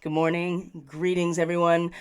Good morning. Greetings, everyone.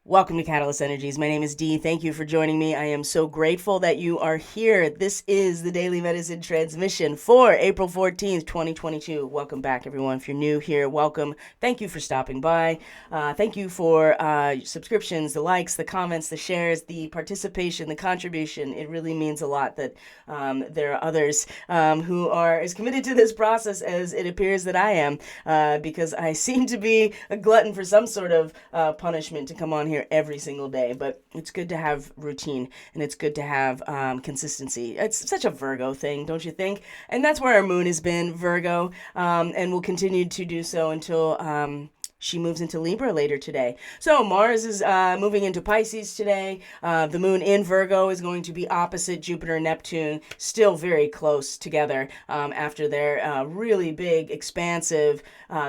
Welcome to Catalyst Energies. My name is Dee. Thank you for joining me. I am so grateful that you are here. This is the Daily Medicine Transmission for April 14th, 2022. Welcome back, everyone. If you're new here, welcome. Thank you for stopping by. Thank you for subscriptions, the likes, the comments, the shares, the participation, the contribution. It really means a lot that there are others who are as committed to this process as it appears that I am, because I seem to be a glutton for some sort of punishment to come on here every single day. But it's good to have routine, and it's good to have consistency. It's such a Virgo thing, don't you think? And that's where our moon has been, Virgo, and will continue to do so until she moves into Libra later today. So Mars is moving into Pisces today. The moon in Virgo is going to be opposite Jupiter and Neptune, still very close together after their really big, expansive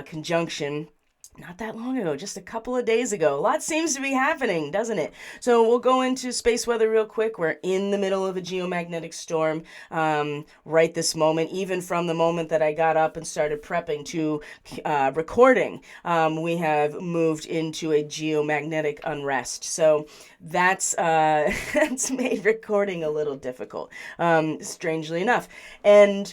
conjunction not that long ago, just a couple of days ago. A lot seems to be happening, doesn't it? So we'll go into space weather real quick. We're in the middle of a geomagnetic storm right this moment. Even from the moment that I got up and started prepping to recording, we have moved into a geomagnetic unrest. So that's that's made recording a little difficult, strangely enough. And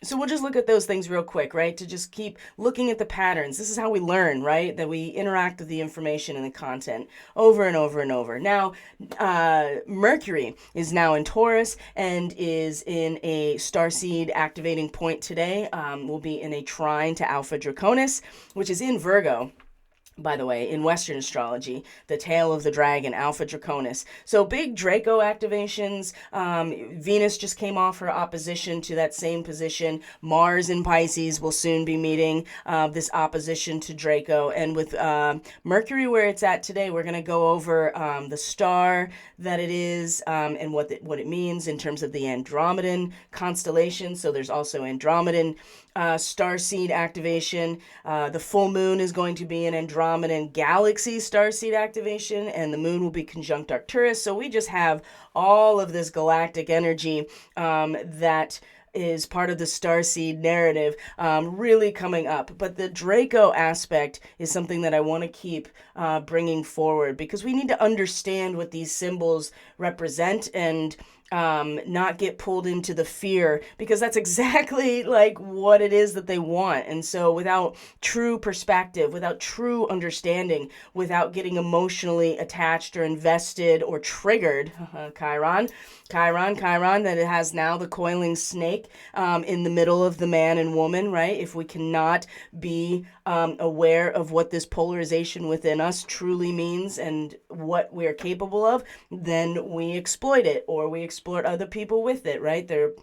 so we'll just look at those things real quick, right? To just keep looking at the patterns. This is how we learn, right? That we interact with the information and the content over and over and over. Now, Mercury is now in Taurus and is in a starseed activating point today. We'll be in a trine to Alpha Draconis, which is in Virgo. By the way, in Western astrology, the tail of the dragon, Alpha Draconis. So big Draco activations. Venus just came off her opposition to that same position. Mars in Pisces will soon be meeting this opposition to Draco. And with Mercury where it's at today, we're going to go over the star that it is and what it means in terms of the Andromedan constellation. So there's also Andromedan starseed activation. The full moon is going to be an Andromedan galaxy starseed activation, and the moon will be conjunct Arcturus. So we just have all of this galactic energy that is part of the starseed narrative really coming up. But the Draco aspect is something that I want to keep bringing forward, because we need to understand what these symbols represent and not get pulled into the fear, because that's exactly like what it is that they want. And so without true perspective, without true understanding, without getting emotionally attached or invested or triggered, Chiron, that it has now the coiling snake in the middle of the man and woman, right? If we cannot be aware of what this polarization within us truly means and what we're capable of, then we exploit it, or we exploit other people with it, right? There are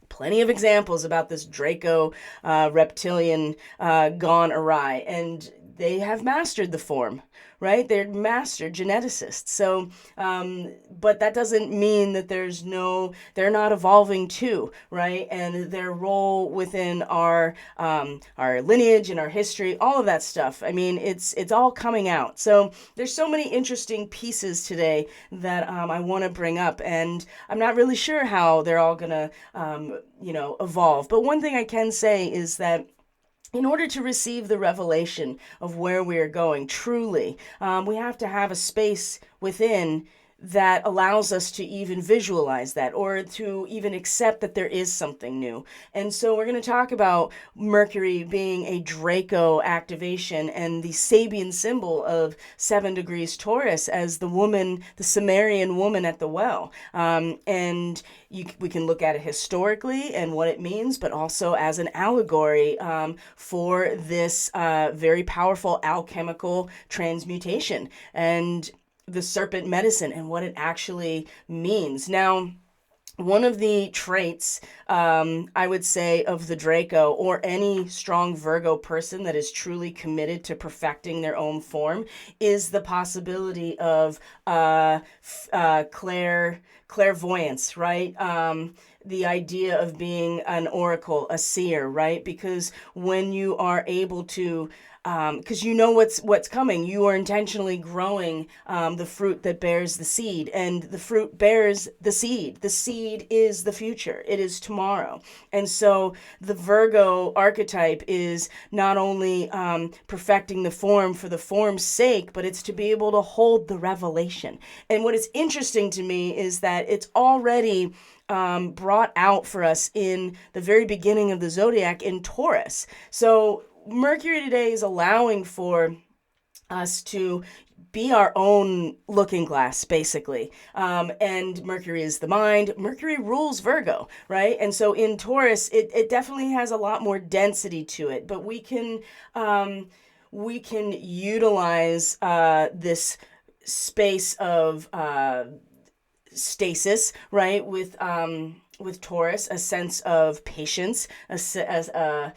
plenty of examples about this Draco reptilian gone awry, and they have mastered the form, right? They're master geneticists. So, but that doesn't mean that they're not evolving too, right? And their role within our lineage and our history, all of that stuff. I mean, it's all coming out. So there's so many interesting pieces today that I want to bring up, and I'm not really sure how they're all gonna, evolve. But one thing I can say is that in order to receive the revelation of where we are going truly, we have to have a space within that allows us to even visualize that, or to even accept that there is something new. And so we're going to talk about Mercury being a Draco activation and the Sabian symbol of 7 degrees Taurus as the woman, the Sumerian woman at the well. And we can look at it historically and what it means, but also as an allegory for this very powerful alchemical transmutation and the serpent medicine and what it actually means. Now, one of the traits, I would say, of the Draco, or any strong Virgo person that is truly committed to perfecting their own form, is the possibility of clairvoyance, right? The idea of being an oracle, a seer, right? Because when you are able to because you know what's coming. You are intentionally growing the fruit that bears the seed, and the fruit bears the seed. The seed is the future. It is tomorrow. And so the Virgo archetype is not only perfecting the form for the form's sake, but it's to be able to hold the revelation. And what is interesting to me is that it's already brought out for us in the very beginning of the zodiac in Taurus. So Mercury today is allowing for us to be our own looking glass, basically. And Mercury is the mind. Mercury rules Virgo, right? And so in Taurus, it definitely has a lot more density to it, but we can utilize this space of stasis, right? With Taurus, a sense of patience, an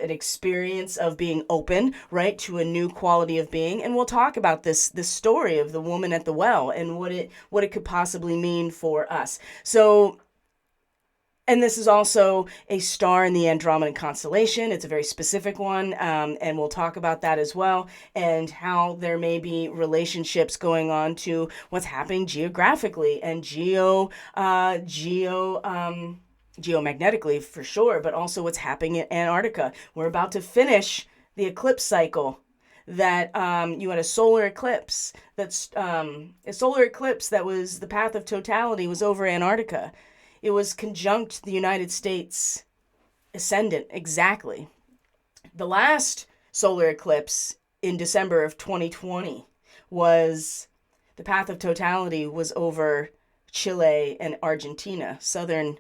experience of being open, right, to a new quality of being. And we'll talk about this story of the woman at the well and what it could possibly mean for us. So, and this is also a star in the Andromedan constellation. It's a very specific one, and we'll talk about that as well, and how there may be relationships going on to what's happening geographically and geomagnetically for sure, but also what's happening in Antarctica. We're about to finish the eclipse cycle. That you had a solar eclipse. That's a solar eclipse that was the path of totality was over Antarctica. It was conjunct the United States ascendant, exactly. The last solar eclipse in December of 2020 was the path of totality was over Chile and Argentina, southern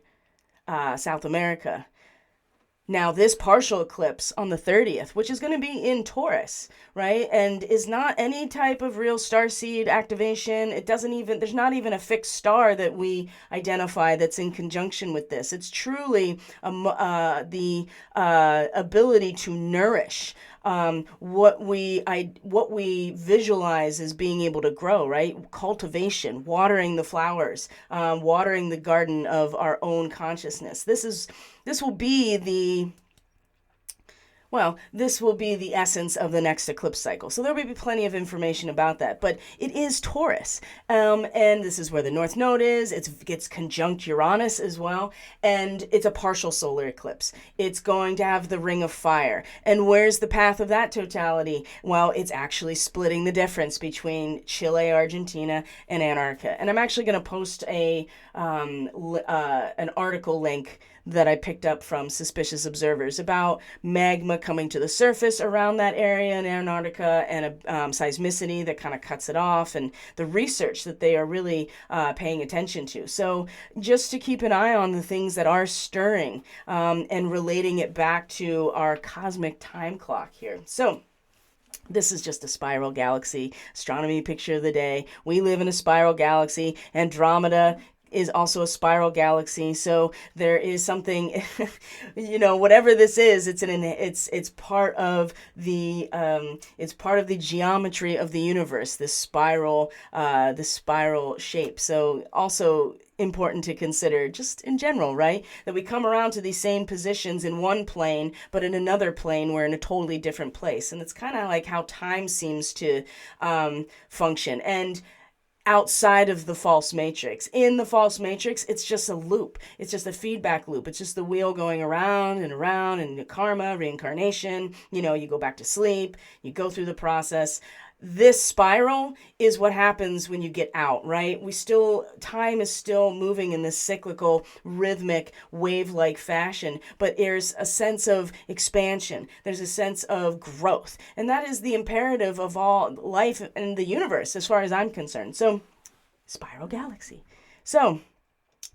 South America. Now, this partial eclipse on the 30th, which is going to be in Taurus, right, and is not any type of real starseed activation. There's not even a fixed star that we identify that's in conjunction with this. It's truly the ability to nourish what we visualize as being able to grow, right? Cultivation, watering the flowers, watering the garden of our own consciousness. This will be the essence of the next eclipse cycle. So there will be plenty of information about that, but it is Taurus. And this is where the North Node is. It gets conjunct Uranus as well. And it's a partial solar eclipse. It's going to have the ring of fire. And where's the path of that totality? Well, it's actually splitting the difference between Chile, Argentina, and Antarctica. And I'm actually going to post an article link that I picked up from Suspicious Observers about magma coming to the surface around that area in Antarctica and a seismicity that kind of cuts it off, and the research that they are really paying attention to. So just to keep an eye on the things that are stirring and relating it back to our cosmic time clock here. So this is just a spiral galaxy astronomy picture of the day. We live in a spiral galaxy. Andromeda is also a spiral galaxy, so there is something, whatever this is, it's part of the geometry of the universe, this spiral shape. So also important to consider just in general, right? That we come around to these same positions in one plane, but in another plane we're in a totally different place, and it's kind of like how time seems to function. And outside of the false matrix. In the false matrix, it's just a loop. It's just a feedback loop. It's just the wheel going around and karma, reincarnation. You go back to sleep, you go through the process. This spiral is what happens when you get out, right? Time is still moving in this cyclical, rhythmic, wave-like fashion, but there's a sense of expansion. There's a sense of growth. And that is the imperative of all life and the universe, as far as I'm concerned. So, spiral galaxy. So,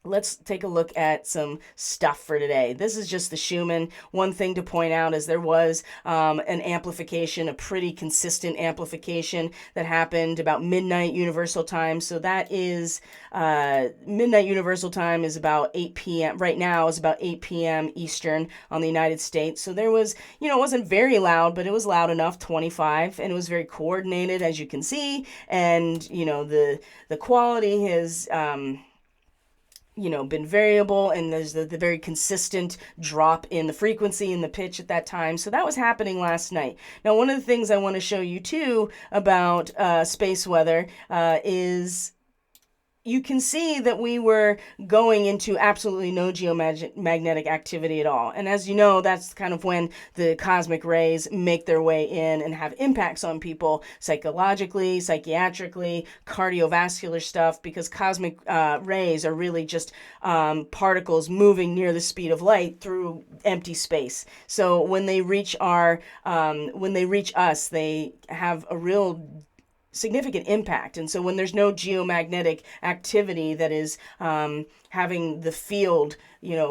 let's take a look at some stuff for today. This is just the Schumann. One thing to point out is there was an amplification, a pretty consistent amplification that happened about midnight Universal Time. So that is midnight Universal Time is about 8 p.m. Right now is about 8 p.m. Eastern on the United States. So there was, it wasn't very loud, but it was loud enough, 25, and it was very coordinated, as you can see. And, the quality is been variable, and there's the very consistent drop in the frequency and the pitch at that time. So that was happening last night. Now, one of the things I want to show you too about space weather is you can see that we were going into absolutely no geomagnetic activity at all. And as you know, that's kind of when the cosmic rays make their way in and have impacts on people psychologically, psychiatrically, cardiovascular stuff, because cosmic rays are really just particles moving near the speed of light through empty space. So when they reach us, they have a real significant impact. And so when there's no geomagnetic activity that is having the field,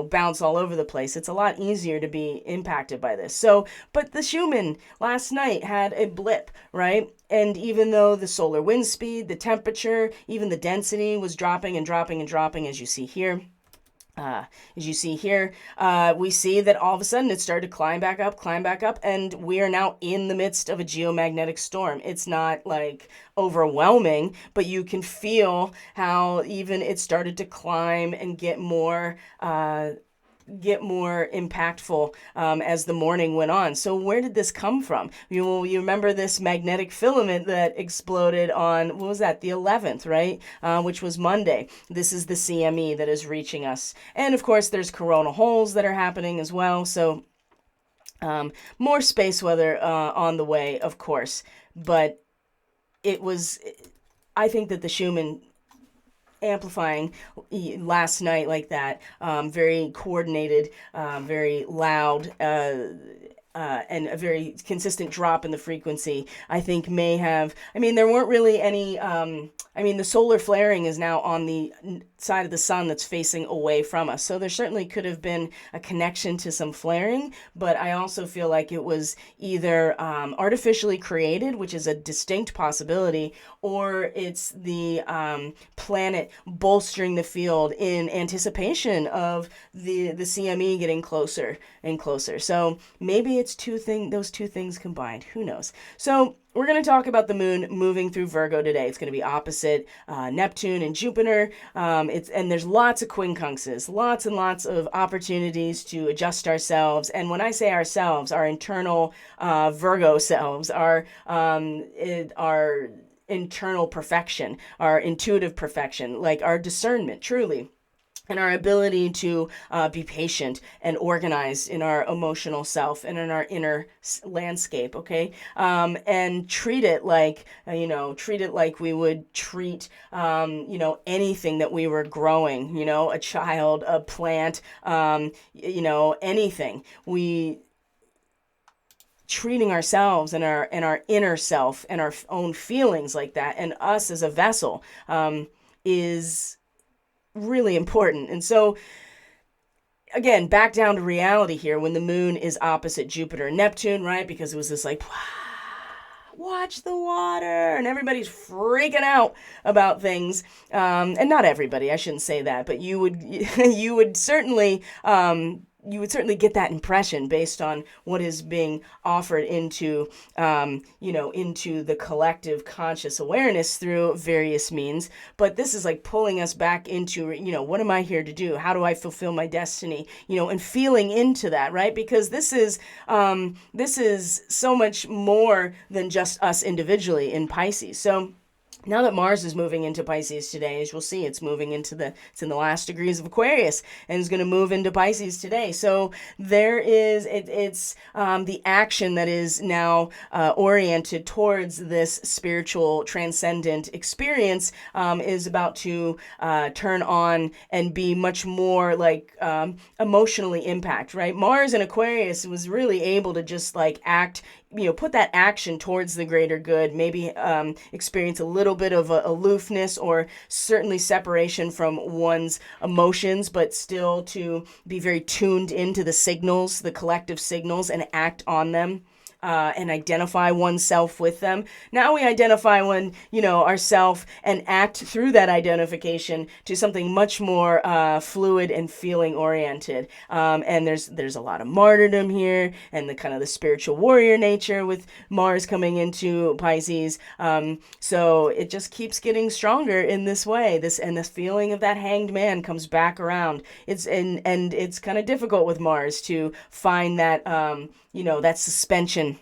bounce all over the place, it's a lot easier to be impacted by this. So, but the Schumann last night had a blip, right? And even though the solar wind speed, the temperature, even the density was dropping and dropping and dropping, as you see here, we see that all of a sudden it started to climb back up, and we are now in the midst of a geomagnetic storm. It's not like overwhelming, but you can feel how even it started to climb and get more impactful as the morning went on. So where did this come from? You remember this magnetic filament that exploded on, what was that, the 11th, right? Which was Monday. This is the CME that is reaching us. And of course, there's coronal holes that are happening as well. So more space weather on the way, of course. But I think that the Schumann amplifying last night like that, very coordinated, very loud, and a very consistent drop in the frequency, I think may have, there weren't really any, the solar flaring is now on the side of the sun that's facing away from us. So there certainly could have been a connection to some flaring, but I also feel like it was either artificially created, which is a distinct possibility, or it's the planet bolstering the field in anticipation of the CME getting closer and closer. So maybe it's those two things combined. Who knows? So we're going to talk about the moon moving through Virgo today. It's going to be opposite Neptune and Jupiter. And there's lots of quincunxes, lots and lots of opportunities to adjust ourselves. And when I say ourselves, our internal Virgo selves, our internal perfection, our intuitive perfection, like our discernment, truly. And our ability to be patient and organized in our emotional self and in our inner landscape, okay? And treat it like we would treat, anything that we were growing, a child, a plant, anything. Treating ourselves and our inner self and our own feelings like that, and us as a vessel, is really important. And so again, back down to reality here, when the moon is opposite Jupiter and Neptune, right? Because it was this like, watch the water, and everybody's freaking out about things. And not everybody, I shouldn't say that, but you would certainly get that impression based on what is being offered into the collective conscious awareness through various means. But this is like pulling us back into, what am I here to do? How do I fulfill my destiny? And feeling into that, right? Because this is so much more than just us individually in Pisces. So now that Mars is moving into Pisces today, as you'll see, it's in the last degrees of Aquarius and is going to move into Pisces today. So there is, it's the action that is now oriented towards this spiritual transcendent experience is about to turn on and be much more like emotionally impact, right? Mars in Aquarius was really able to just like act, put that action towards the greater good, maybe experience a little bit of aloofness or certainly separation from one's emotions, but still to be very tuned into the signals, the collective signals, and act on them. and identify oneself with them. Now we identify ourself and act through that identification to something much more fluid and feeling oriented. And there's a lot of martyrdom here, and the kind of the spiritual warrior nature with Mars coming into Pisces. So it just keeps getting stronger in this way. This feeling of that hanged man comes back around. And it's kind of difficult with Mars to find that that suspension,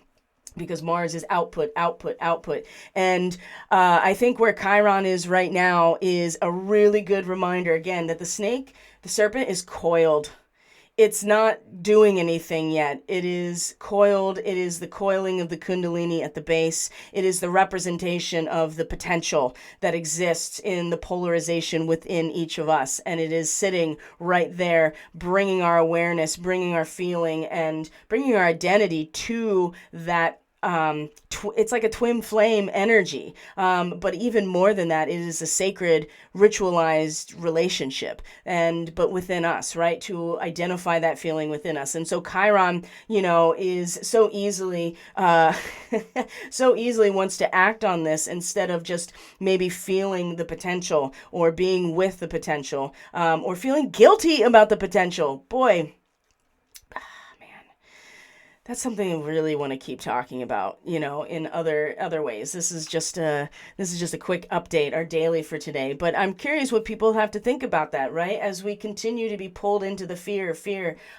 because Mars is output, output, output. And I think where Chiron is right now is a really good reminder, again, that the serpent is coiled. It's not doing anything yet. It is coiled. It is the coiling of the Kundalini at the base. It is the representation of the potential that exists in the polarization within each of us. And it is sitting right there, bringing our awareness, bringing our feeling, and bringing our identity to that. It's like a twin flame energy. But even more than that, it is a sacred, ritualized relationship, but within us, right? To identify that feeling within us. And so Chiron, is so easily, so easily wants to act on this instead of just maybe feeling the potential or being with the potential, or feeling guilty about the potential. Boy, that's something I really want to keep talking about, in other ways. This is just a quick update, our daily for today. But I'm curious what people have to think about that, right? As we continue to be pulled into the fear,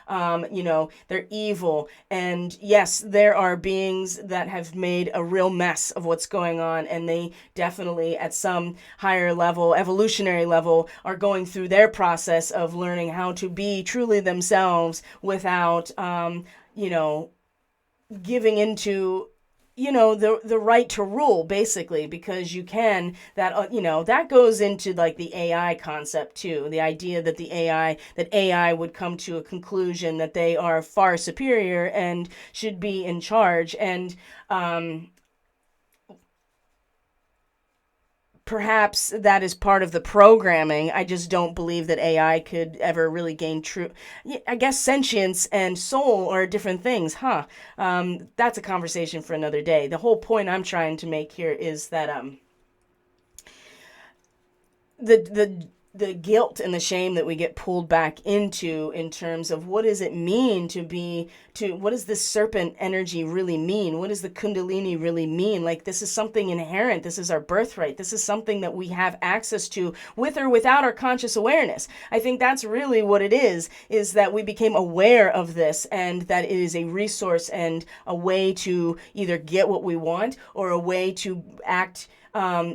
they're evil. And yes, there are beings that have made a real mess of what's going on. And they definitely, at some higher level, evolutionary level, are going through their process of learning how to be truly themselves without, giving into the right to rule, basically, because you can, that goes into like the AI concept too, the idea that AI would come to a conclusion that they are far superior and should be in charge. And perhaps that is part of the programming. I just don't believe that AI could ever really gain true, I guess sentience and soul are different things, huh? That's a conversation for another day. The whole point I'm trying to make here is that the guilt and the shame that we get pulled back into, in terms of what does it mean what does this serpent energy really mean? What does the Kundalini really mean? Like, this is something inherent. This is our birthright. This is something that we have access to with or without our conscious awareness. I think that's really what it is that we became aware of this, and that it is a resource and a way to either get what we want or a way to act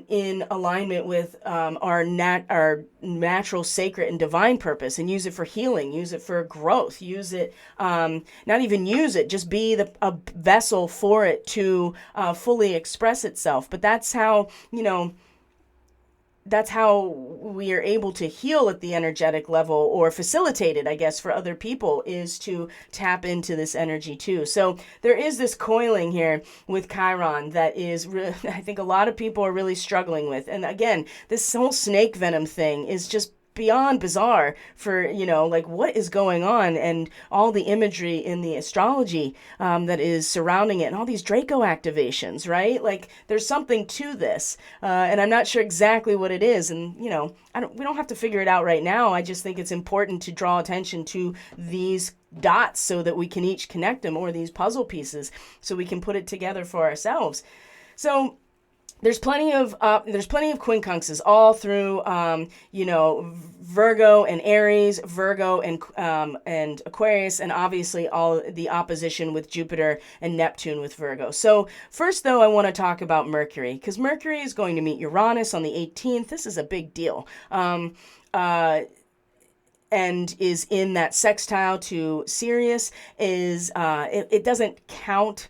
in alignment with our natural, sacred, and divine purpose, and use it for healing, use it for growth, use it, not even use it, just be a vessel for it to fully express itself. But that's how we are able to heal at the energetic level, or facilitate it, I guess, for other people, is to tap into this energy too. So there is this coiling here with Chiron that is really, I think a lot of people are really struggling with. And again, this whole snake venom thing is just beyond bizarre for, like, what is going on, and all the imagery in the astrology that is surrounding it, and all these Draco activations, right? Like, there's something to this, and I'm not sure exactly what it is. And we don't have to figure it out right now. I just think it's important to draw attention to these dots so that we can each connect them, or these puzzle pieces, so we can put it together for ourselves. So there's plenty of quincunxes all through, Virgo and Aries, Virgo and Aquarius, and obviously all the opposition with Jupiter and Neptune with Virgo. So first, though, I want to talk about Mercury, because Mercury is going to meet Uranus on the 18th. This is a big deal. And is in that sextile to Sirius. It doesn't count.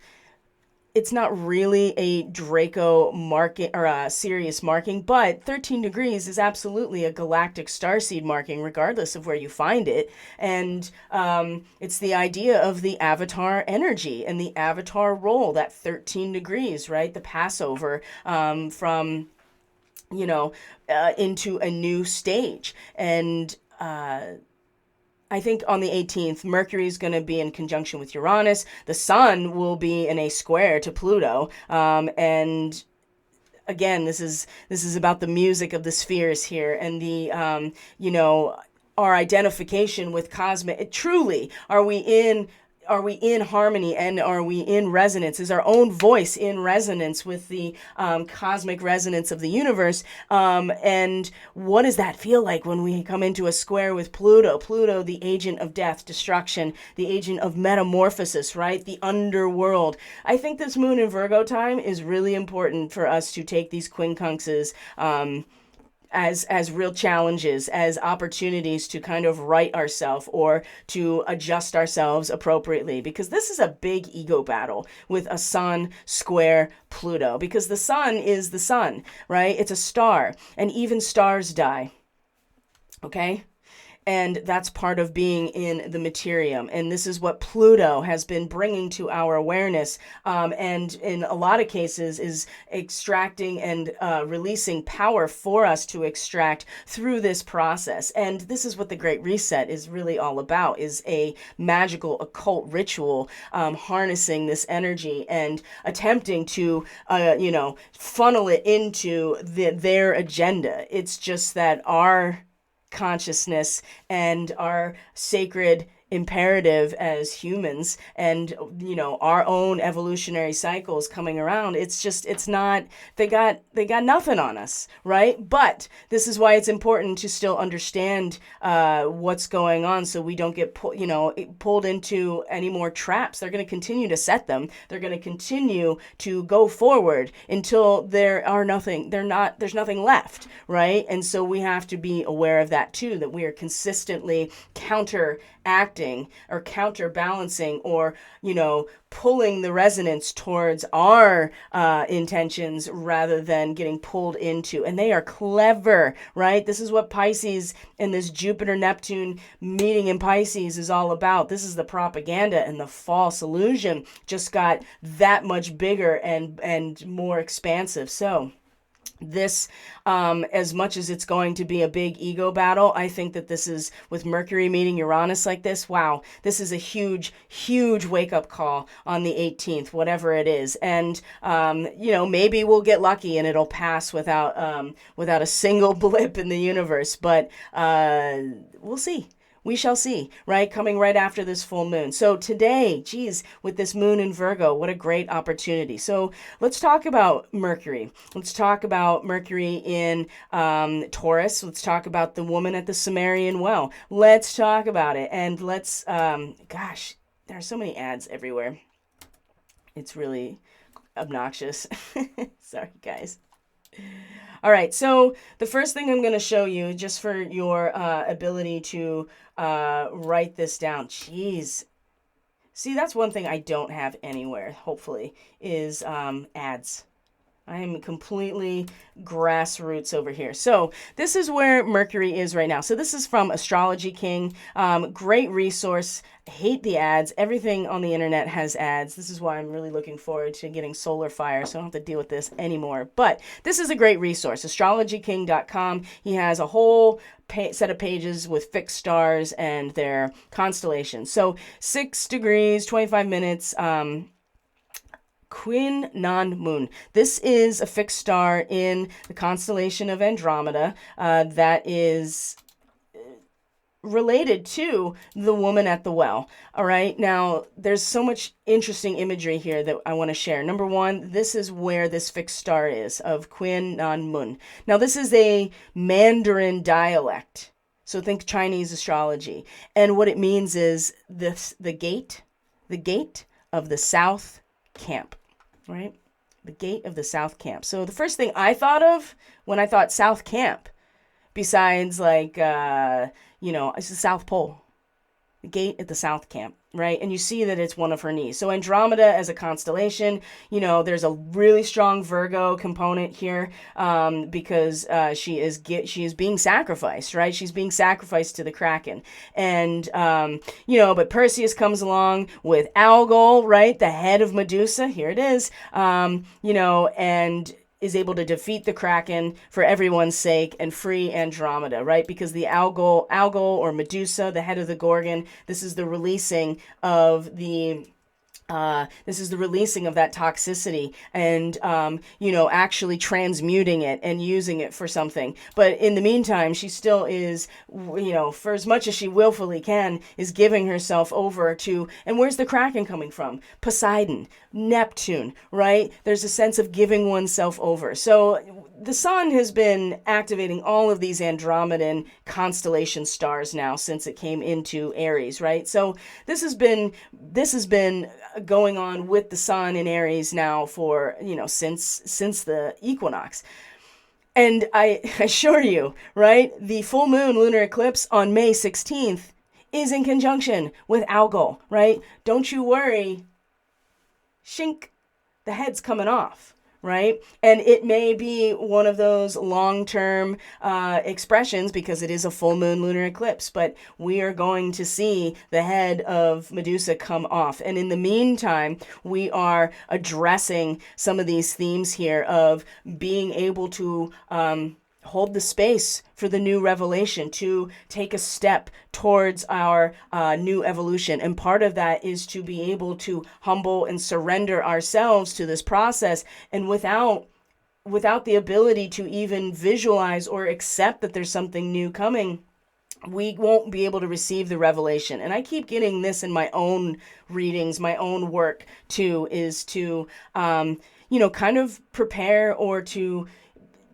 It's not really a Draco marking or a Sirius marking, but 13 degrees is absolutely a galactic starseed marking, regardless of where you find it. And it's the idea of the avatar energy and the avatar role, that 13 degrees, right? The Passover from, into a new stage. And I think on the 18th, Mercury is going to be in conjunction with Uranus. The sun will be in a square to Pluto. And again, this is about the music of the spheres here, and the our identification with cosmic. Truly, are we in harmony, and are we in resonance? Is our own voice in resonance with the cosmic resonance of the universe? And what does that feel like when we come into a square with Pluto? Pluto, the agent of death, destruction, the agent of metamorphosis, right? The underworld. I think this moon in Virgo time is really important for us to take these quincunxes as real challenges, as opportunities to kind of right ourselves or to adjust ourselves appropriately, because this is a big ego battle with a sun square Pluto, because the sun is the sun, right? It's a star, and even stars die. Okay? And that's part of being in the materium. And this is what Pluto has been bringing to our awareness. And in a lot of cases is extracting and releasing power for us to extract through this process. And this is what the Great Reset is really all about, is a magical occult ritual, harnessing this energy and attempting to, funnel it into their agenda. It's just that our consciousness and our sacred imperative as humans, and our own evolutionary cycles coming around, it's not, they got nothing on us, right? But this is why it's important to still understand what's going on, so we don't get pulled into any more traps. They're going to continue to set them. They're going to continue to go forward until there's nothing left, right? And so we have to be aware of that too, that we are consistently counteracting or counterbalancing, or pulling the resonance towards our intentions rather than getting pulled into. And they are clever, right? This is what Pisces and this Jupiter-Neptune meeting in Pisces is all about. This is the propaganda, and the false illusion just got that much bigger and more expansive. So this, as much as it's going to be a big ego battle, I think that this is, with Mercury meeting Uranus like this, wow, this is a huge, huge wake-up call on the 18th, whatever it is. And, maybe we'll get lucky and it'll pass without a single blip in the universe, but we'll see. We shall see, right? Coming right after this full moon. So today, geez, with this moon in Virgo, what a great opportunity. So let's talk about Mercury. Let's talk about Mercury in Taurus. Let's talk about the woman at the Sumerian well. Let's talk about it. And let's, gosh, there are so many ads everywhere. It's really obnoxious. Sorry, guys. All right, so the first thing I'm going to show you, just for your ability to write this down. Jeez. See, that's one thing I don't have anywhere, hopefully, is ads. I am completely grassroots over here. So this is where Mercury is right now. So this is from Astrology King. Great resource. Hate the ads. Everything on the internet has ads. This is why I'm really looking forward to getting solar fire, so I don't have to deal with this anymore. But this is a great resource, astrologyking.com. He has a whole set of pages with fixed stars and their constellations. So 6 degrees, 25 minutes, Quin Non Moon. This is a fixed star in the constellation of Andromeda that is related to the woman at the well. All right. Now, there's so much interesting imagery here that I want to share. Number one, this is where this fixed star is, of Quin Non Moon. Now, this is a Mandarin dialect. So think Chinese astrology. And what it means is the gate of the South Camp. Right? The gate of the South Camp. So the first thing I thought of when I thought South Camp, besides it's the South Pole. The gate at the South Camp, right? And you see that it's one of her knees. So Andromeda as a constellation, there's a really strong Virgo component here because she is being sacrificed, right? She's being sacrificed to the Kraken. And, but Perseus comes along with Algol, right? The head of Medusa. Here it is, and is able to defeat the Kraken for everyone's sake and free Andromeda, right? Because the algal or Medusa, the head of the Gorgon, this is the releasing of that toxicity and, actually transmuting it and using it for something. But in the meantime, she still is, for as much as she willfully can, is giving herself over to, and where's the Kraken coming from? Poseidon, Neptune, right? There's a sense of giving oneself over. So the sun has been activating all of these Andromedan constellation stars now since it came into Aries, right? So this has been going on with the sun in Aries now for, since the equinox. And I assure you, right, the full moon lunar eclipse on May 16th is in conjunction with Algol, right? Don't you worry, shink, the head's coming off, right? And it may be one of those long-term expressions because it is a full moon lunar eclipse, but we are going to see the head of Medusa come off. And in the meantime, we are addressing some of these themes here of being able to hold the space for the new revelation, to take a step towards our new evolution. And part of that is to be able to humble and surrender ourselves to this process. And without the ability to even visualize or accept that there's something new coming, we won't be able to receive the revelation. And I keep getting this in my own readings, my own work too, is to, kind of prepare or to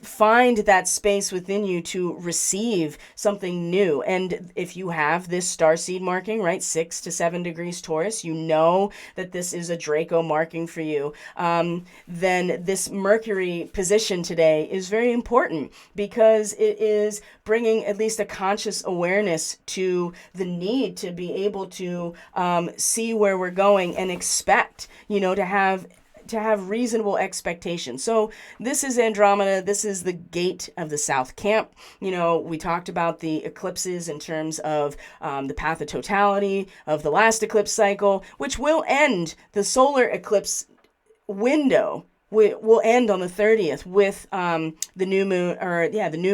find that space within you to receive something new. And if you have this starseed marking, right, 6 to 7 degrees Taurus, you know that this is a Draco marking for you. Then this Mercury position today is very important because it is bringing at least a conscious awareness to the need to be able to see where we're going and expect, to have reasonable expectations. So this is Andromeda. This is the gate of the South Camp. We talked about the eclipses in terms of the path of totality of the last eclipse cycle, which will end the solar eclipse window. Will end on the 30th with the new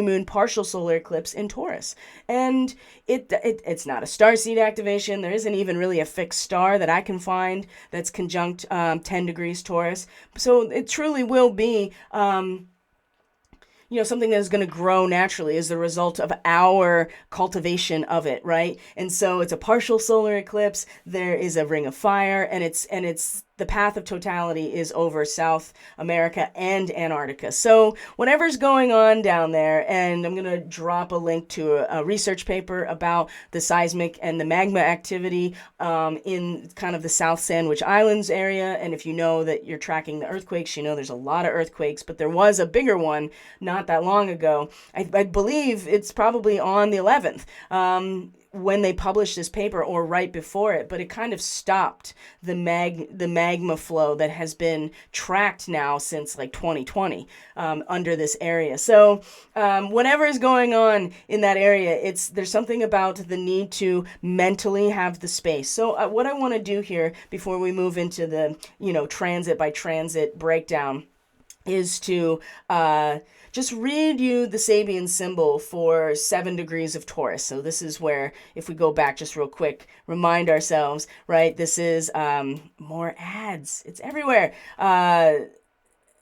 moon partial solar eclipse in Taurus. And it's not a starseed activation. There isn't even really a fixed star that I can find that's conjunct 10 degrees Taurus. So it truly will be something that is going to grow naturally as the result of our cultivation of it, right? And so it's a partial solar eclipse. There is a ring of fire, and it's the path of totality is over South America and Antarctica. So whatever's going on down there, and I'm going to drop a link to a research paper about the seismic and the magma activity in kind of the South Sandwich Islands area. And if you know that you're tracking the earthquakes, there's a lot of earthquakes, but there was a bigger one not that long ago. I believe it's probably on the 11th. When they published this paper or right before it, but it kind of stopped the magma flow that has been tracked now since like 2020 under this area. So whatever is going on in that area, there's something about the need to mentally have the space. So what I want to do here before we move into the transit by transit breakdown is to just read you the Sabian symbol for 7 degrees of Taurus. So this is where, if we go back just real quick, remind ourselves, right? This is more ads. It's everywhere.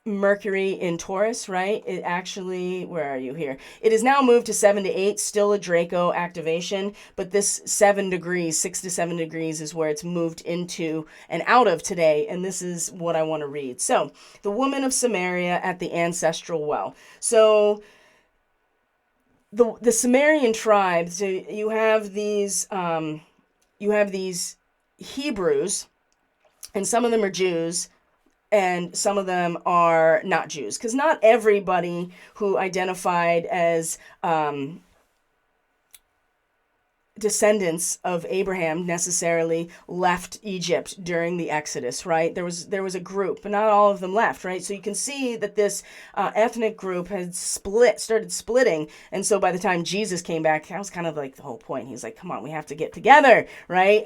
Mercury in Taurus, right? It actually, where are you here? It is now moved to 7 to 8, still a Draco activation, but this 7 degrees, 6 to 7 degrees is where it's moved into and out of today, and this is what I want to read. So, the woman of Samaria at the ancestral well. So, the Sumerian tribes, so you have these Hebrews, and some of them are Jews, and some of them are not Jews, because not everybody who identified as descendants of Abraham necessarily left Egypt during the Exodus, right? There was a group, but not all of them left, right? So you can see that this ethnic group had started splitting, and so by the time Jesus came back, that was kind of like the whole point. He's like, come on, we have to get together, right?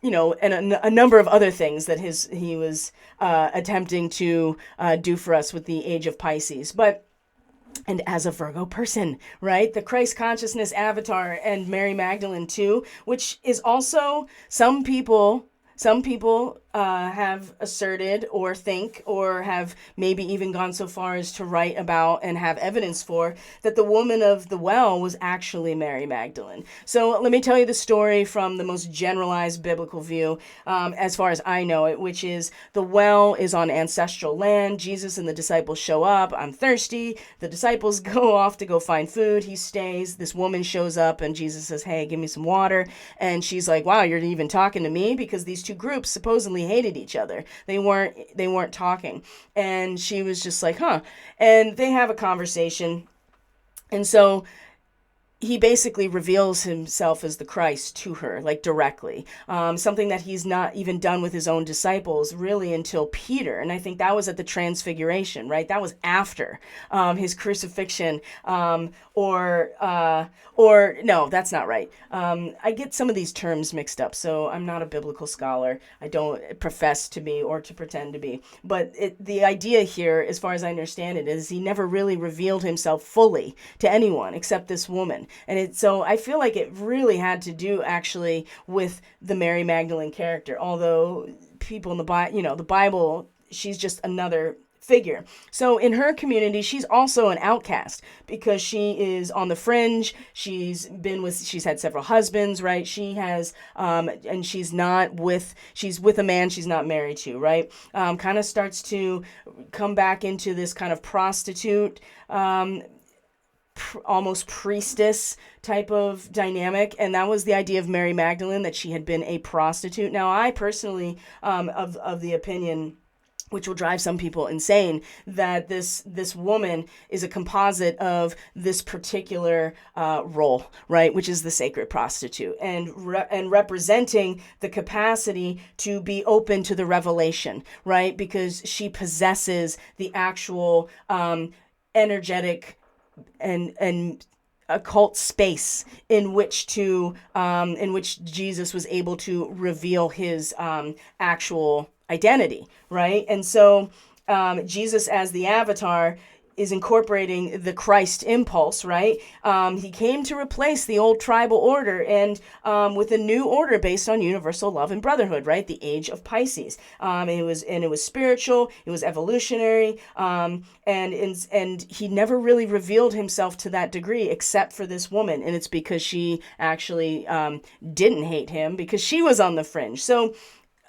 and a number of other things that he was attempting to do for us with the age of Pisces. And as a Virgo person, right? The Christ consciousness avatar and Mary Magdalene too, which is also some people have asserted or think or have maybe even gone so far as to write about and have evidence for that the woman of the well was actually Mary Magdalene. So let me tell you the story from the most generalized biblical view, as far as I know it, which is the well is on ancestral land. Jesus and the disciples show up. I'm thirsty. The disciples go off to go find food. He stays. This woman shows up and Jesus says, "Hey, give me some water." And she's like, "Wow, you're even talking to me?" Because these two groups supposedly hated each other. They weren't talking. And she was just like, "Huh." And they have a conversation. And so he basically reveals himself as the Christ to her, like directly. Something that he's not even done with his own disciples really until Peter. And I think that was at the Transfiguration, right? That was after his crucifixion. Or no, that's not right. I get some of these terms mixed up. So I'm not a biblical scholar. I don't profess to be or to pretend to be. But the idea here, as far as I understand it, is he never really revealed himself fully to anyone except this woman. And so I feel like it really had to do actually with the Mary Magdalene character. Although people in the Bible, she's just another figure. So in her community, she's also an outcast because she is on the fringe. She's had several husbands, right? She has, and she's with a man she's not married to, right? Kind of starts to come back into this kind of prostitute, almost priestess type of dynamic. And that was the idea of Mary Magdalene, that she had been a prostitute. Now, I personally, of the opinion, which will drive some people insane, that this woman is a composite of this particular role, right, which is the sacred prostitute, and representing the capacity to be open to the revelation, right, because she possesses the actual energetic and occult space in which Jesus was able to reveal his actual identity, right? And so Jesus as the avatar is incorporating the Christ impulse, right? He came to replace the old tribal order and with a new order based on universal love and brotherhood, right? The age of Pisces. It was spiritual, it was evolutionary, and he never really revealed himself to that degree except for this woman, and it's because she actually didn't hate him because she was on the fringe. So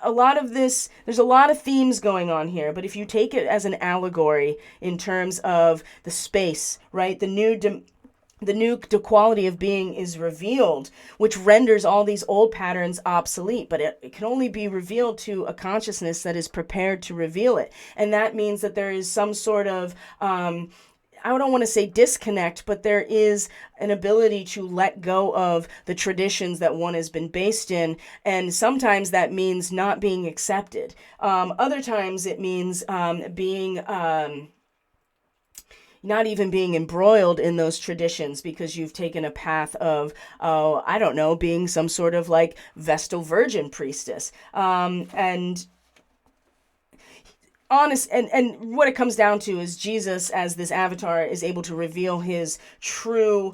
there's a lot of themes going on here, but if you take it as an allegory in terms of the space, right, the new quality of being is revealed, which renders all these old patterns obsolete, but it can only be revealed to a consciousness that is prepared to reveal it. And that means that there is some sort of, I don't want to say disconnect, but there is an ability to let go of the traditions that one has been based in. And sometimes that means not being accepted. Other times it means being not even being embroiled in those traditions because you've taken a path of, I don't know, being some sort of like Vestal Virgin priestess. And honest, and what it comes down to is Jesus as this avatar is able to reveal his true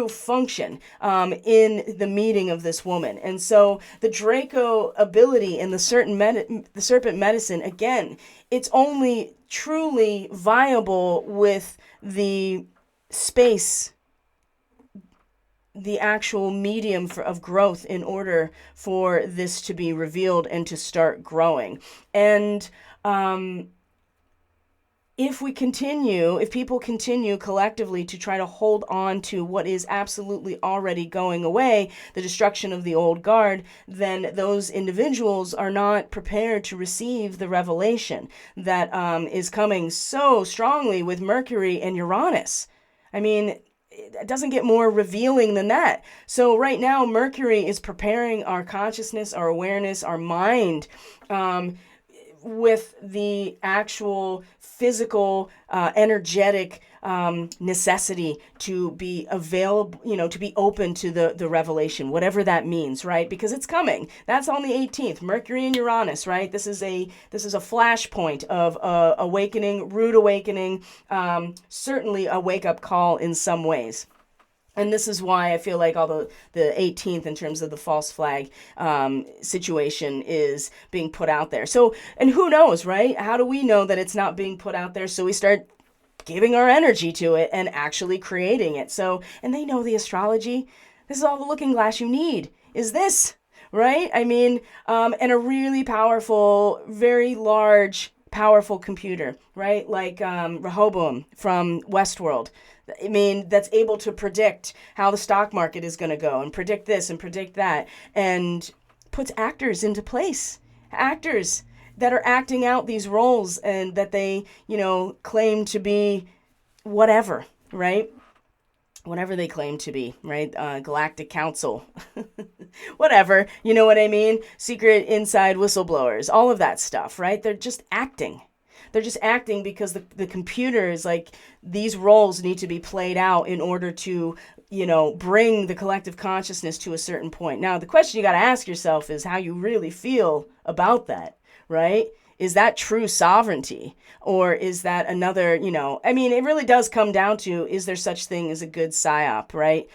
function in the meeting of this woman. And so the Draco ability and the serpent medicine, again, it's only truly viable with the space, the actual medium of growth in order for this to be revealed and to start growing. And if people continue collectively to try to hold on to what is absolutely already going away, the destruction of the old guard, then those individuals are not prepared to receive the revelation that is coming so strongly with Mercury and Uranus. I mean, it doesn't get more revealing than that. So right now, Mercury is preparing our consciousness, our awareness, our mind with the actual physical, energetic necessity to be available, to be open to the revelation, whatever that means, right? Because it's coming. That's on the 18th, Mercury and Uranus, right? This is a flashpoint of awakening, rude awakening, certainly a wake-up call in some ways. And this is why I feel like all the 18th in terms of the false flag situation is being put out there. So, and who knows, right? How do we know that it's not being put out there? So we start giving our energy to it and actually creating it. So, and they know the astrology. This is all the looking glass you need, is this, right? I mean, and a really powerful, very large, powerful computer, right? Like Rehoboam from Westworld. I mean, that's able to predict how the stock market is going to go and predict this and predict that, and puts actors into place. Actors that are acting out these roles and that they, claim to be whatever, right? Whatever they claim to be, right? Galactic Council, whatever, you know what I mean? Secret inside whistleblowers, all of that stuff, right? They're just acting. They're just acting because the computer is like, these roles need to be played out in order to, bring the collective consciousness to a certain point. Now, the question you got to ask yourself is how you really feel about that, right? Is that true sovereignty? Or is that another, I mean, it really does come down to, is there such thing as a good psyop, right?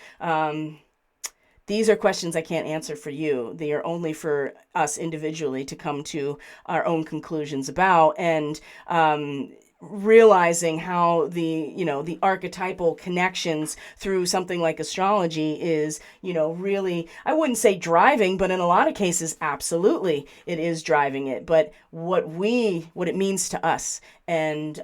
These are questions I can't answer for you. They are only for us individually to come to our own conclusions about, and realizing how the archetypal connections through something like astrology is, really, I wouldn't say driving, but in a lot of cases, absolutely, it is driving it. But what it means to us, and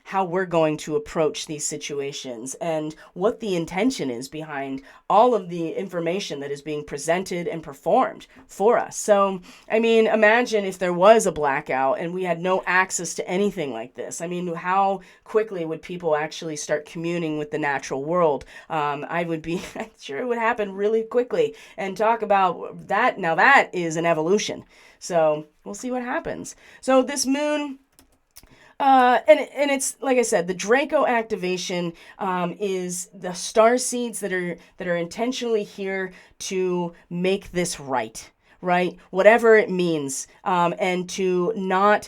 how we're going to approach these situations, and what the intention is behind all of the information that is being presented and performed for us. So, I mean, imagine if there was a blackout and we had no access to anything like this. I mean, how quickly would people actually start communing with the natural world? I'm sure it would happen really quickly. And talk about that. Now that is an evolution. So we'll see what happens. So this moon, and it's like I said, the Draco activation is the star seeds that are intentionally here to make this right, whatever it means, and to not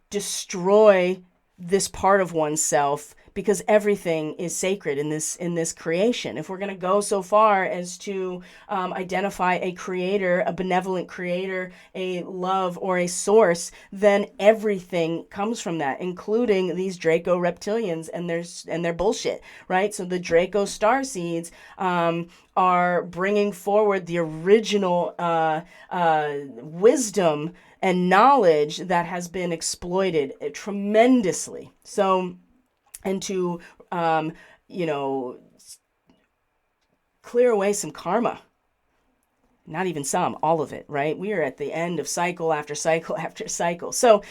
destroy this part of oneself, because everything is sacred in this creation. If we're going to go so far as to identify a creator, a benevolent creator, a love, or a source, then everything comes from that, including these Draco reptilians and their bullshit, right? So the Draco star seeds are bringing forward the original wisdom and knowledge that has been exploited tremendously. So, and to, clear away some karma. Not even some, all of it, right? We are at the end of cycle after cycle after cycle. So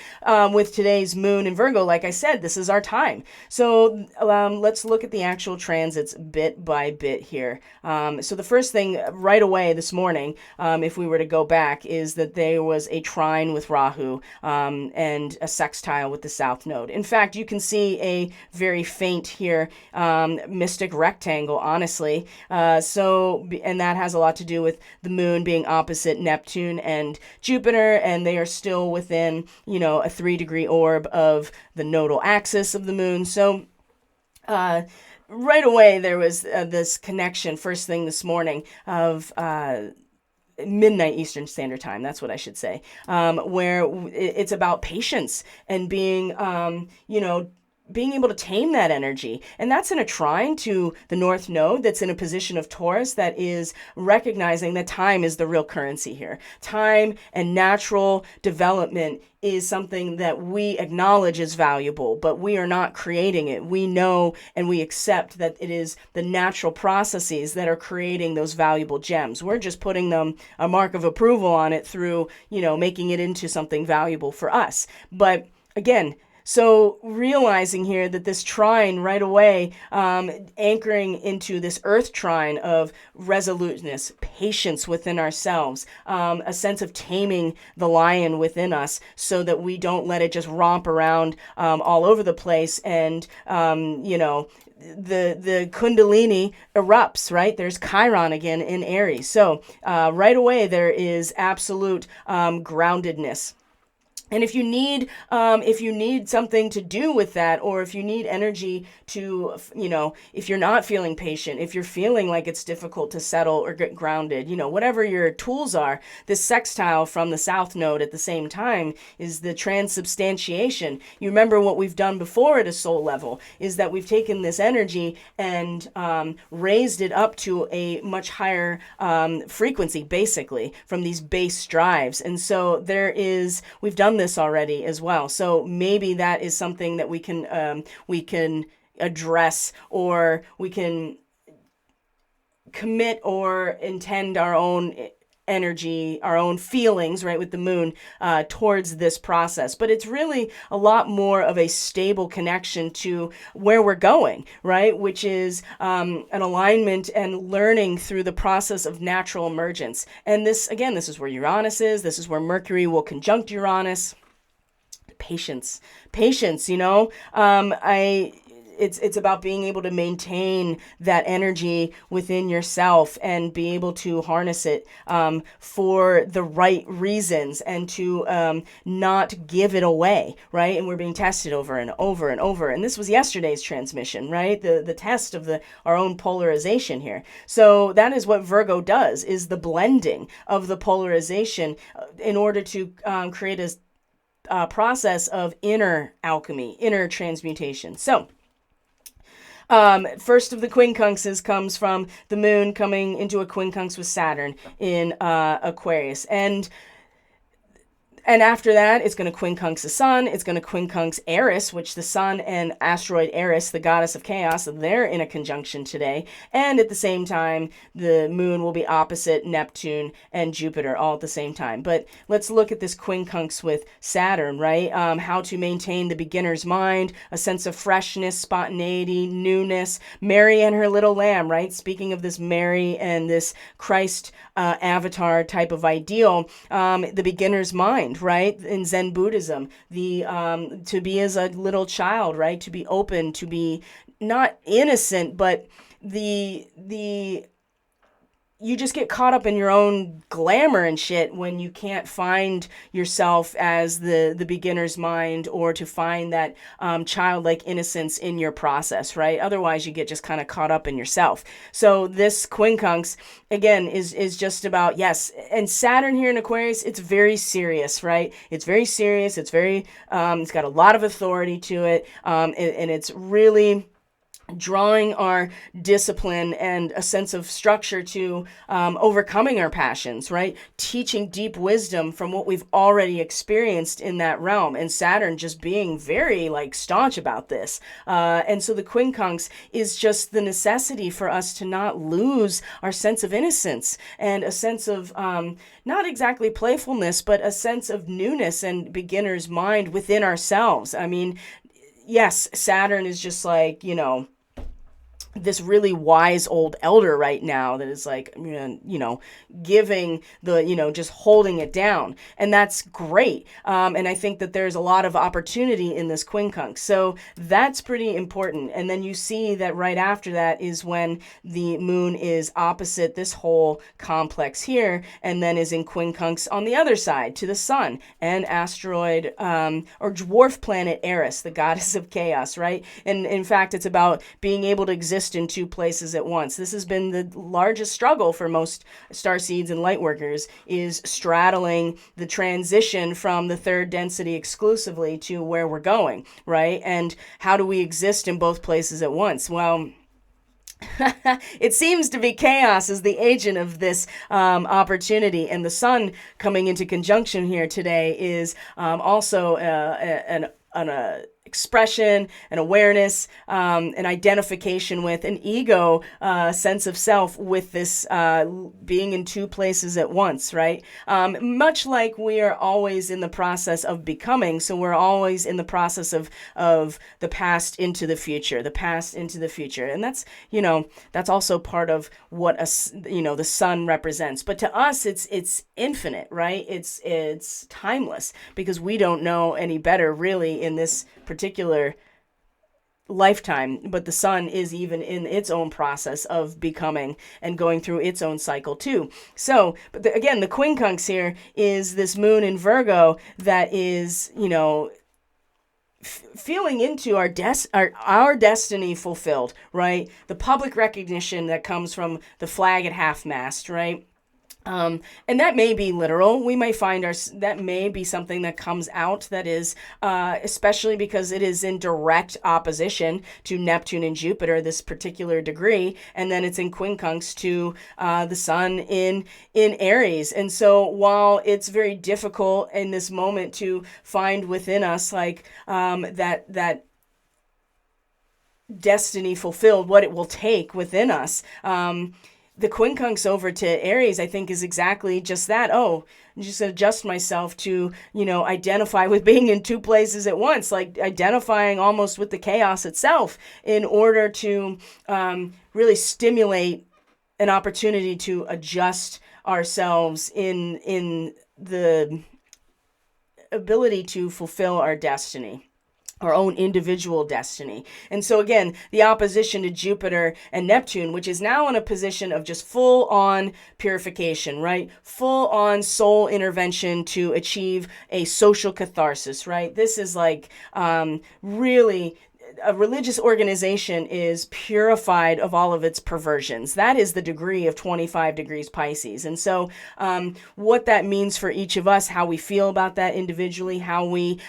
with today's moon in Virgo, like I said, this is our time. So let's look at the actual transits bit by bit here. So the first thing right away this morning, if we were to go back, is that there was a trine with Rahu and a sextile with the South Node. In fact, you can see a very faint here mystic rectangle, honestly. And that has a lot to do with the moon being opposite Neptune and Jupiter, and they are still within, a 3-degree orb of the nodal axis of the moon. So right away there was this connection first thing this morning of midnight Eastern Standard Time, that's what I should say, where it's about patience and being, being able to tame that energy. And that's in a trine to the North Node that's in a position of Taurus that is recognizing that time is the real currency here. Time and natural development is something that we acknowledge as valuable, but we are not creating it. We know and we accept that it is the natural processes that are creating those valuable gems. We're just putting them a mark of approval on it through, making it into something valuable for us. But again, So realizing here that this trine right away, anchoring into this earth trine of resoluteness, patience within ourselves, a sense of taming the lion within us so that we don't let it just romp around all over the place and, the kundalini erupts, right? There's Chiron again in Aries. So right away there is absolute groundedness. And if you need something to do with that, or if you need energy to, if you're not feeling patient, if you're feeling like it's difficult to settle or get grounded, whatever your tools are, this sextile from the South Node at the same time is the transubstantiation. You remember what we've done before at a soul level is that we've taken this energy and raised it up to a much higher frequency, basically, from these base drives. And so we've done this already as well. So maybe that is something that we can address, or we can commit or intend our own energy, our own feelings, right, with the moon towards this process. But it's really a lot more of a stable connection to where we're going, right, which is an alignment and learning through the process of natural emergence. And this is where Uranus is. This is where Mercury will conjunct Uranus. Patience, it's about being able to maintain that energy within yourself and be able to harness it for the right reasons, and to not give it away, right? And we're being tested over and over and over. And this was yesterday's transmission, right? The test of our own polarization here. So that is what Virgo does, is the blending of the polarization in order to create a process of inner alchemy, inner transmutation. So first of the quincunxes comes from the moon coming into a quincunx with Saturn in Aquarius. And after that, it's going to quincunx the sun. It's going to quincunx Eris, which the sun and asteroid Eris, the goddess of chaos, they're in a conjunction today. And at the same time, the moon will be opposite Neptune and Jupiter all at the same time. But let's look at this quincunx with Saturn, right? How to maintain the beginner's mind, a sense of freshness, spontaneity, newness. Mary and her little lamb, right? Speaking of this Mary and this Christ avatar type of ideal, the beginner's mind, right? In Zen Buddhism, to be as a little child, right? To be open, to be not innocent, but you just get caught up in your own glamour and shit when you can't find yourself as the beginner's mind, or to find that childlike innocence in your process, right? Otherwise, you get just kind of caught up in yourself. So this quincunx, again, is just about, yes, and Saturn here in Aquarius, it's very serious, right? It's very serious. It's very, it's got a lot of authority to it, and it's really drawing our discipline and a sense of structure to overcoming our passions, right? Teaching deep wisdom from what we've already experienced in that realm. And Saturn just being very staunch about this. And so the quincunx is just the necessity for us to not lose our sense of innocence and a sense of not exactly playfulness, but a sense of newness and beginner's mind within ourselves. I mean, yes, Saturn is just this really wise old elder right now that is giving just holding it down. And that's great. And I think that there's a lot of opportunity in this quincunx. So that's pretty important. And then you see that right after that is when the moon is opposite this whole complex here, and then is in quincunx on the other side to the sun and asteroid or dwarf planet Eris, the goddess of chaos, right? And in fact, it's about being able to exist in two places at once. This has been the largest struggle for most starseeds and lightworkers, is straddling the transition from the third density exclusively to where we're going, right? And how do we exist in both places at once? Well, it seems to be chaos is the agent of this opportunity, and the sun coming into conjunction here today is also expression and awareness, and identification with an ego sense of self with this being in two places at once, right? Much like we are always in the process of becoming, so we're always in the process of the past into the future, the past into the future. And that's, that's also part of what the sun represents. But to us, it's infinite, right? It's timeless, because we don't know any better really in this particular lifetime, but the sun is even in its own process of becoming and going through its own cycle too. So, but again, the quincunx here is this moon in Virgo that is, feeling into our destiny fulfilled, right? The public recognition that comes from the flag at half-mast, right? And that may be literal. We may find that may be something that comes out that is, especially because it is in direct opposition to Neptune and Jupiter, this particular degree, and then it's in quincunx to the sun in Aries. And so while it's very difficult in this moment to find within us like that destiny fulfilled, what it will take within us, the quincunx over to Aries, I think, is exactly just that. Oh, I'm just adjust myself to, identify with being in two places at once, like identifying almost with the chaos itself in order to really stimulate an opportunity to adjust ourselves in the ability to fulfill our destiny, our own individual destiny. And so again, the opposition to Jupiter and Neptune, which is now in a position of just full on purification, right? Full on soul intervention to achieve a social catharsis, right? This is like really a religious organization is purified of all of its perversions. That is the degree of 25 degrees Pisces. And so what that means for each of us, how we feel about that individually, how we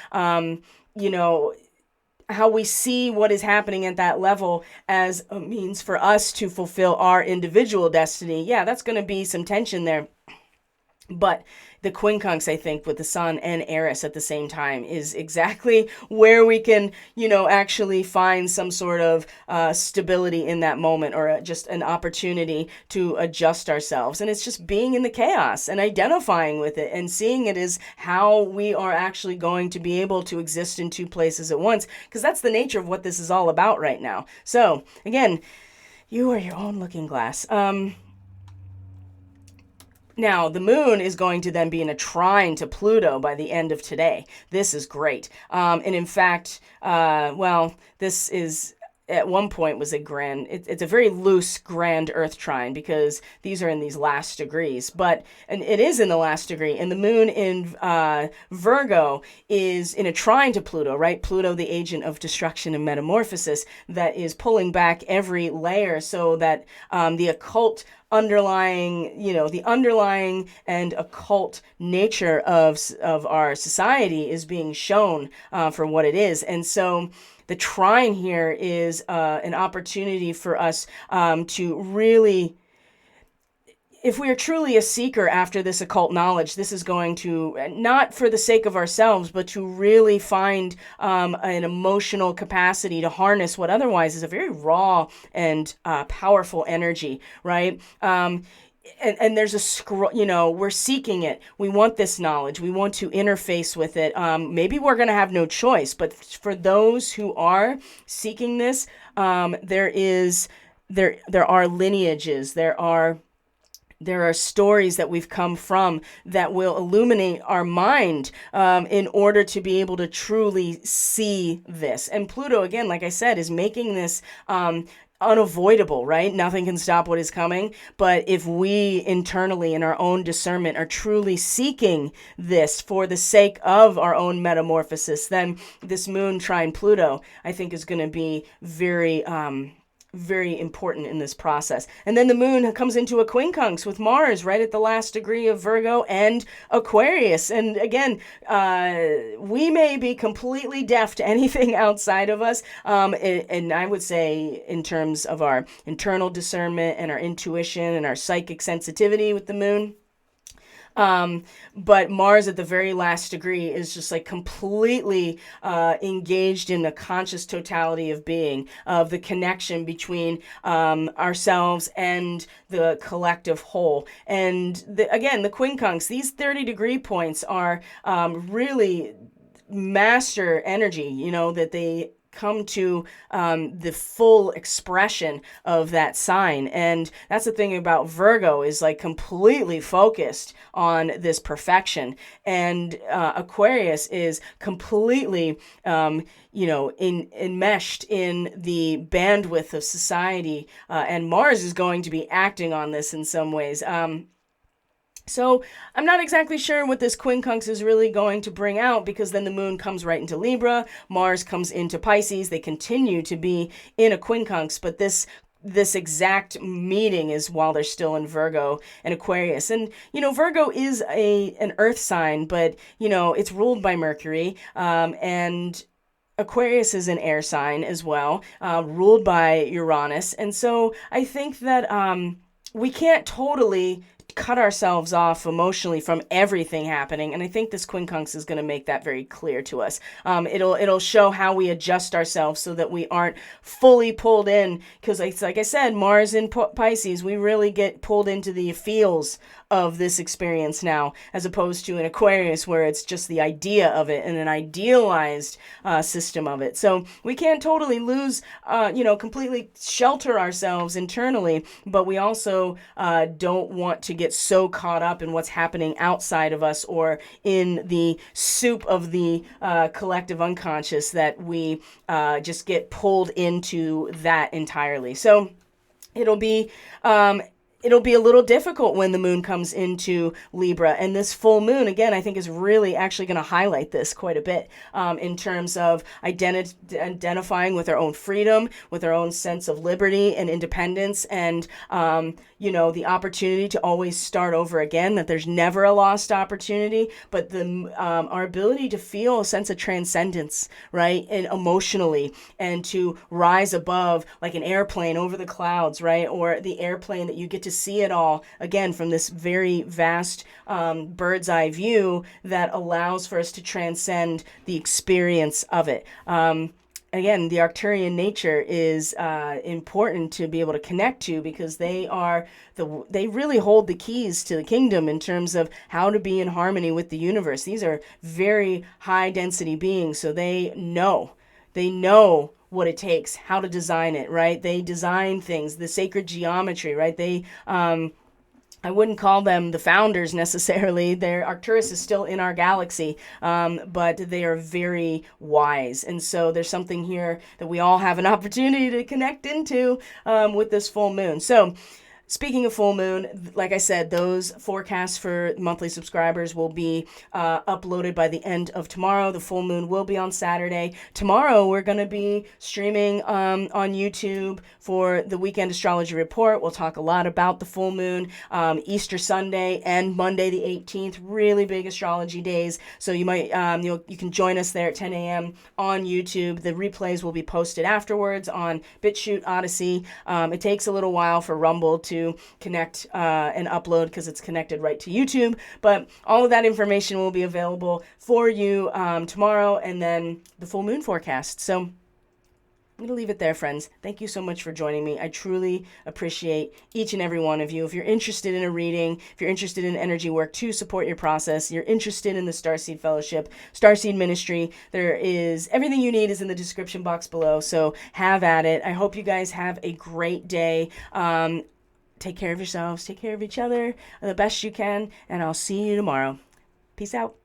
how we see what is happening at that level as a means for us to fulfill our individual destiny. Yeah, that's going to be some tension there. But the quincunx, I think, with the sun and Eris at the same time is exactly where we can, actually find some sort of stability in that moment, or just an opportunity to adjust ourselves. And it's just being in the chaos and identifying with it and seeing it as how we are actually going to be able to exist in two places at once, because that's the nature of what this is all about right now. So again, you are your own looking glass. Now, the moon is going to then be in a trine to Pluto by the end of today. This is great. And in fact, this is at one point was it's a very loose grand Earth trine, because these are in these last degrees, and it is in the last degree. And the moon in Virgo is in a trine to Pluto, right? Pluto, the agent of destruction and metamorphosis, that is pulling back every layer so that the occult the underlying and occult nature of our society is being shown for what it is. And so the trine here is an opportunity for us to really, if we are truly a seeker after this occult knowledge, this is going to, not for the sake of ourselves, but to really find an emotional capacity to harness what otherwise is a very raw and powerful energy, right? And there's we're seeking it. We want this knowledge. We want to interface with it. Maybe we're going to have no choice, but for those who are seeking this, there are lineages, there are stories that we've come from that will illuminate our mind in order to be able to truly see this. And Pluto, again, like I said, is making this unavoidable, right? Nothing can stop what is coming. But if we internally in our own discernment are truly seeking this for the sake of our own metamorphosis, then this moon trine Pluto, I think, is going to be very very important in this process. And then the moon comes into a quincunx with Mars right at the last degree of Virgo and Aquarius. And again, we may be completely deaf to anything outside of us. And I would say in terms of our internal discernment and our intuition and our psychic sensitivity with the moon, But Mars at the very last degree is just like completely engaged in the conscious totality of being, of the connection between ourselves and the collective whole. And again, the quincunx, these 30-degree points are really master energy, that they come to the full expression of that sign. And that's the thing about Virgo, is like completely focused on this perfection. And Aquarius is completely, enmeshed in the bandwidth of society. And Mars is going to be acting on this in some ways. So I'm not exactly sure what this quincunx is really going to bring out, because then the moon comes right into Libra, Mars comes into Pisces. They continue to be in a quincunx, but this exact meeting is while they're still in Virgo and Aquarius. And, Virgo is an earth sign, but, it's ruled by Mercury, and Aquarius is an air sign as well, ruled by Uranus. And so I think that we can't totally cut ourselves off emotionally from everything happening, and I think this quincunx is going to make that very clear to us. It'll show how we adjust ourselves so that we aren't fully pulled in, because like I said, Mars in Pisces, we really get pulled into the feels of this experience now, as opposed to an Aquarius where it's just the idea of it and an idealized system of it. So we can't totally lose, completely shelter ourselves internally, but we also don't want to get so caught up in what's happening outside of us or in the soup of the collective unconscious that we just get pulled into that entirely. So it'll be a little difficult when the moon comes into Libra. And this full moon, again, I think is really actually going to highlight this quite a bit in terms of identifying with our own freedom, with our own sense of liberty and independence, and, the opportunity to always start over again, that there's never a lost opportunity, but our ability to feel a sense of transcendence, right, and emotionally, and to rise above like an airplane over the clouds, right, or the airplane that you get to see it all again from this very vast bird's eye view that allows for us to transcend the experience of it. Again, the Arcturian nature is important to be able to connect to, because they really hold the keys to the kingdom in terms of how to be in harmony with the universe. These are very high density beings, so they know what it takes, how to design it, right? They design things, the sacred geometry, right? I wouldn't call them the founders necessarily. Arcturus is still in our galaxy, but they are very wise. And so there's something here that we all have an opportunity to connect into with this full moon. So speaking of full moon, like I said, those forecasts for monthly subscribers will be uploaded by the end of tomorrow. The full moon will be on Saturday. Tomorrow, we're going to be streaming on YouTube for the Weekend Astrology Report. We'll talk a lot about the full moon, Easter Sunday and Monday the 18th, really big astrology days. So you might, you can join us there at 10 a.m. on YouTube. The replays will be posted afterwards on BitChute, Odyssey. It takes a little while for Rumble to connect and upload, because it's connected right to YouTube, but all of that information will be available for you tomorrow, and then the full moon forecast. So I'm going to leave it there, friends. Thank you so much for joining me. I truly appreciate each and every one of you. If you're interested in a reading, if you're interested in energy work to support your process, you're interested in the Starseed Fellowship, Starseed Ministry, there is everything you need is in the description box below. So have at it. I hope you guys have a great day. Take care of yourselves, take care of each other the best you can, and I'll see you tomorrow. Peace out.